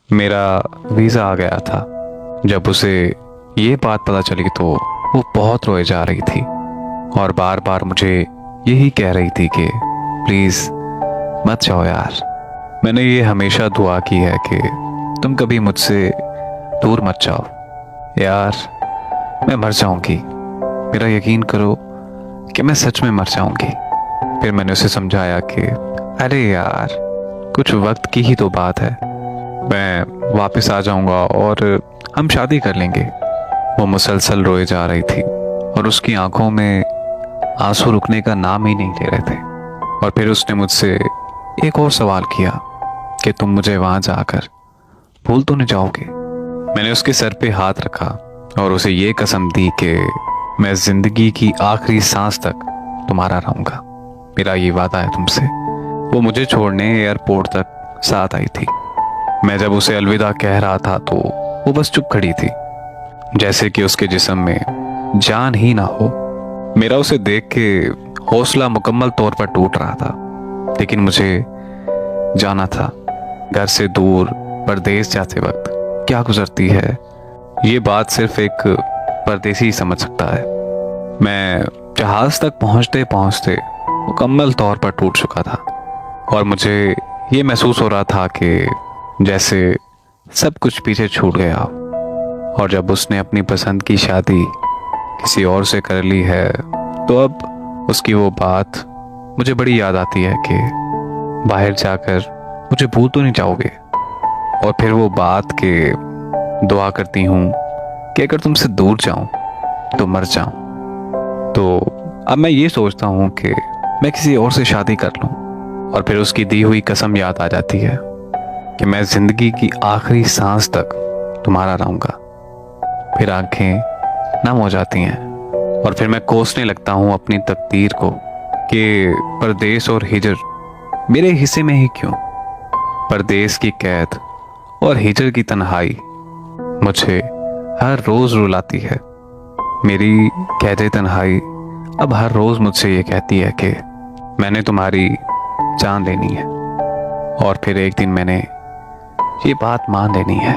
मेरा वीज़ा आ गया था। जब उसे ये बात पता चली तो वो बहुत रोए जा रही थी और बार बार मुझे यही कह रही थी कि प्लीज़ मत जाओ यार। मैंने ये हमेशा दुआ की है कि तुम कभी मुझसे दूर मत जाओ यार। मैं मर जाऊंगी, मेरा यकीन करो कि मैं सच में मर जाऊंगी। फिर मैंने उसे समझाया कि अरे यार, कुछ वक्त की ही तो बात है, मैं वापस आ जाऊंगा और हम शादी कर लेंगे। वो मुसलसल रोए जा रही थी और उसकी आंखों में आंसू रुकने का नाम ही नहीं ले रहे थे। और फिर उसने मुझसे एक और सवाल किया कि तुम मुझे वहां जाकर भूल तो नहीं जाओगे। मैंने उसके सर पे हाथ रखा और उसे ये कसम दी कि मैं जिंदगी की आखिरी सांस तक तुम्हारा रहूंगा। मेरा ये वादा है तुमसे। वो मुझे छोड़ने एयरपोर्ट तक साथ आई थी। मैं जब उसे अलविदा कह रहा था तो वो बस चुप खड़ी थी, जैसे कि उसके जिस्म में जान ही ना हो। मेरा उसे देख के हौसला मुकम्मल तौर पर टूट रहा था, लेकिन मुझे जाना था। घर से दूर परदेश जाते वक्त क्या गुजरती है, ये बात सिर्फ एक परदेसी ही समझ सकता है। मैं जहाज तक पहुंचते पहुंचते मुकम्मल तौर पर टूट चुका था और मुझे ये महसूस हो रहा था कि जैसे सब कुछ पीछे छूट गया। और जब उसने अपनी पसंद की शादी किसी और से कर ली है तो अब उसकी वो बात मुझे बड़ी याद आती है कि बाहर जाकर मुझे भूल तो नहीं जाओगे। और फिर वो बात के दुआ करती हूँ कि अगर तुमसे दूर जाऊं तो मर जाऊं। तो अब मैं ये सोचता हूँ कि मैं किसी और से शादी कर लूं और फिर उसकी दी हुई कसम याद आ जाती है कि मैं जिंदगी की आखिरी सांस तक तुम्हारा रहूंगा। फिर आंखें नम हो जाती हैं और फिर मैं कोसने लगता हूँ अपनी तकदीर को कि परदेश और हिजर मेरे हिस्से में ही क्यों। परदेश की कैद और हिजर की तन्हाई मुझे हर रोज रुलाती है। मेरी कैद तन्हाई अब हर रोज मुझसे ये कहती है कि मैंने तुम्हारी जान लेनी है और फिर एक दिन मैंने ये बात मान लेनी है।